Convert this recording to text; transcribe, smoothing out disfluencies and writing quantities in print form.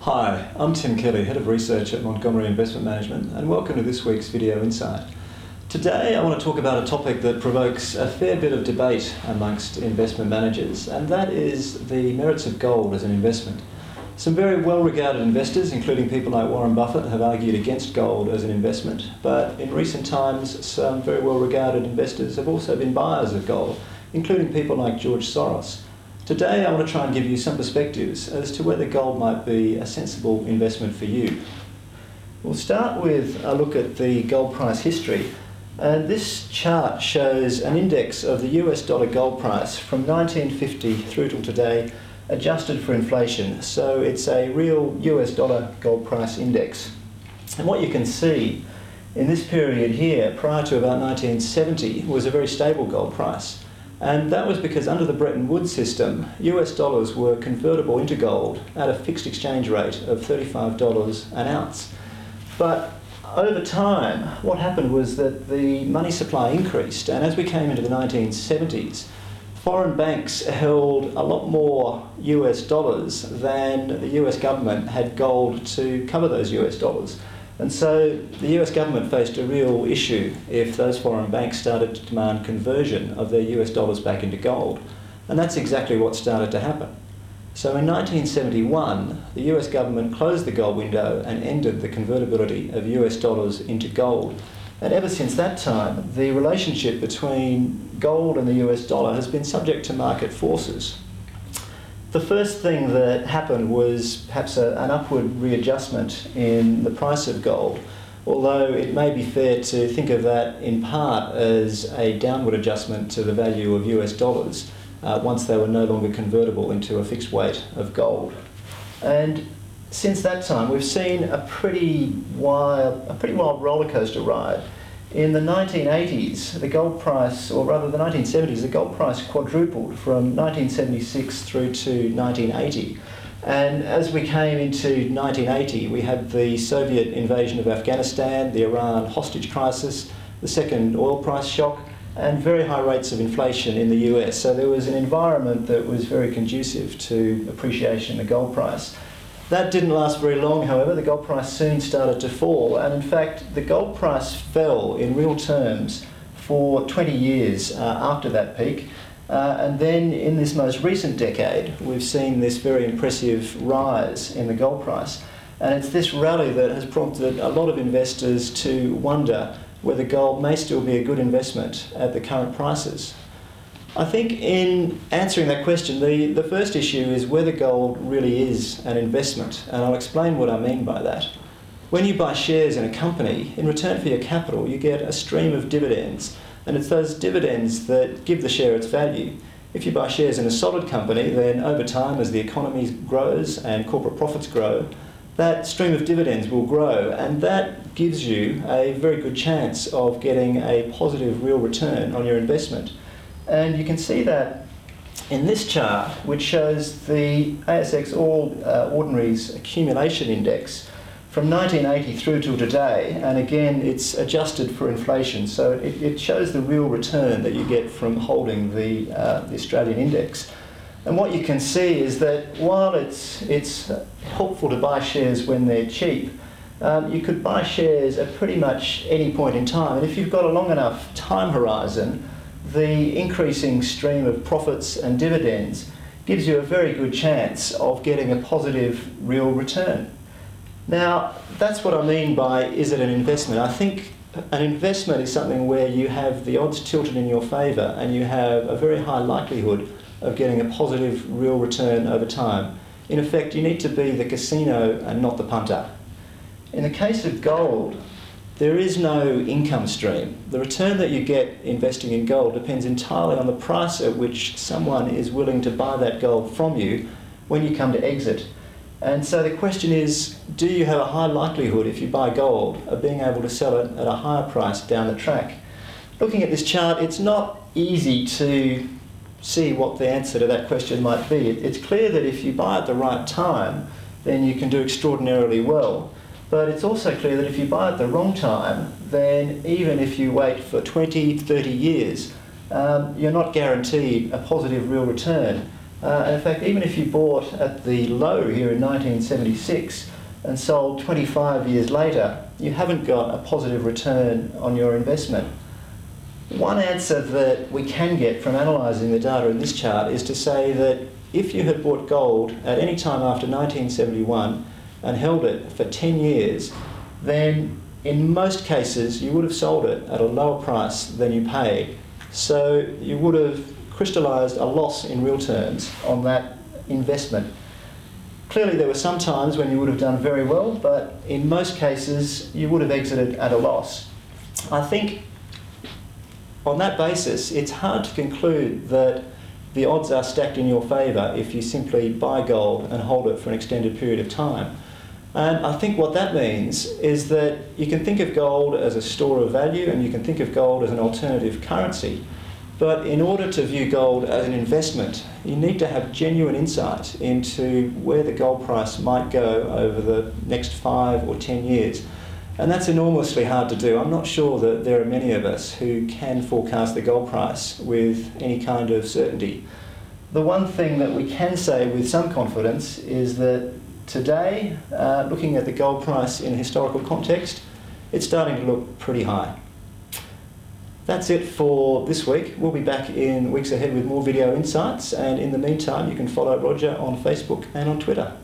Hi, I'm Tim Kelley, Head of Research at Montgomery Investment Management, and welcome to this week's Video Insight. Today I want to talk about a topic that provokes a fair bit of debate amongst investment managers, and that is the merits of gold as an investment. Some very well-regarded investors, including people like Warren Buffett, have argued against gold as an investment, but in recent times some very well-regarded investors have also been buyers of gold, including people like George Soros. Today I want to try and give you some perspectives as to whether gold might be a sensible investment for you. We'll start with a look at the gold price history. And this chart shows an index of the US dollar gold price from 1950 through till today, adjusted for inflation. So it's a real US dollar gold price index. And what you can see in this period here, prior to about 1970, was a very stable gold price. And that was because under the Bretton Woods system, US dollars were convertible into gold at a fixed exchange rate of $35 an ounce. But over time, what happened was that the money supply increased, and as we came into the 1970s, foreign banks held a lot more US dollars than the US government had gold to cover those US dollars. And so the US government faced a real issue if those foreign banks started to demand conversion of their US dollars back into gold. And that's exactly what started to happen. So in 1971, the US government closed the gold window and ended the convertibility of US dollars into gold. And ever since that time, the relationship between gold and the US dollar has been subject to market forces. The first thing that happened was perhaps an upward readjustment in the price of gold, although it may be fair to think of that in part as a downward adjustment to the value of US dollars once they were no longer convertible into a fixed weight of gold. And since that time, we've seen a pretty wild roller coaster ride. In the 1980s, the gold price, or rather the 1970s, the gold price quadrupled from 1976 through to 1980. And as we came into 1980, we had the Soviet invasion of Afghanistan, the Iran hostage crisis, the second oil price shock, and very high rates of inflation in the US. So there was an environment that was very conducive to appreciation of the gold price. That didn't last very long, however. The gold price soon started to fall, and in fact the gold price fell in real terms for 20 years after that peak. And then in this most recent decade, we've seen this very impressive rise in the gold price. And it's this rally that has prompted a lot of investors to wonder whether gold may still be a good investment at the current prices. I think in answering that question, the first issue is whether gold really is an investment, and I'll explain what I mean by that. When you buy shares in a company, in return for your capital, you get a stream of dividends, and it's those dividends that give the share its value. If you buy shares in a solid company, then over time, as the economy grows and corporate profits grow, that stream of dividends will grow, and that gives you a very good chance of getting a positive real return on your investment. And you can see that in this chart, which shows the ASX All Ordinaries Accumulation Index from 1980 through till today. And again, it's adjusted for inflation, so it shows the real return that you get from holding the Australian index. And what you can see is that while it's helpful to buy shares when they're cheap, you could buy shares at pretty much any point in time. And if you've got a long enough time horizon, the increasing stream of profits and dividends gives you a very good chance of getting a positive real return. Now, that's what I mean by, is it an investment? I think an investment is something where you have the odds tilted in your favour and you have a very high likelihood of getting a positive real return over time. In effect, you need to be the casino and not the punter. In the case of gold, there is no income stream. The return that you get investing in gold depends entirely on the price at which someone is willing to buy that gold from you when you come to exit. And so the question is, do you have a high likelihood, if you buy gold, of being able to sell it at a higher price down the track? Looking at this chart, it's not easy to see what the answer to that question might be. It's clear that if you buy at the right time, then you can do extraordinarily well. But it's also clear that if you buy at the wrong time, then even if you wait for 20, 30 years, you're not guaranteed a positive real return. And in fact, even if you bought at the low here in 1976 and sold 25 years later, you haven't got a positive return on your investment. One answer that we can get from analysing the data in this chart is to say that if you had bought gold at any time after 1971 and held it for 10 years, then in most cases you would have sold it at a lower price than you paid. So you would have crystallised a loss in real terms on that investment. Clearly there were some times when you would have done very well, but in most cases you would have exited at a loss. I think on that basis it's hard to conclude that the odds are stacked in your favour if you simply buy gold and hold it for an extended period of time. And I think what that means is that you can think of gold as a store of value and you can think of gold as an alternative currency. But in order to view gold as an investment, you need to have genuine insight into where the gold price might go over the next 5 or 10 years. And that's enormously hard to do. I'm not sure that there are many of us who can forecast the gold price with any kind of certainty. The one thing that we can say with some confidence is that today, looking at the gold price in a historical context, it's starting to look pretty high. That's it for this week. We'll be back in weeks ahead with more video insights, and in the meantime you can follow Roger on Facebook and on Twitter.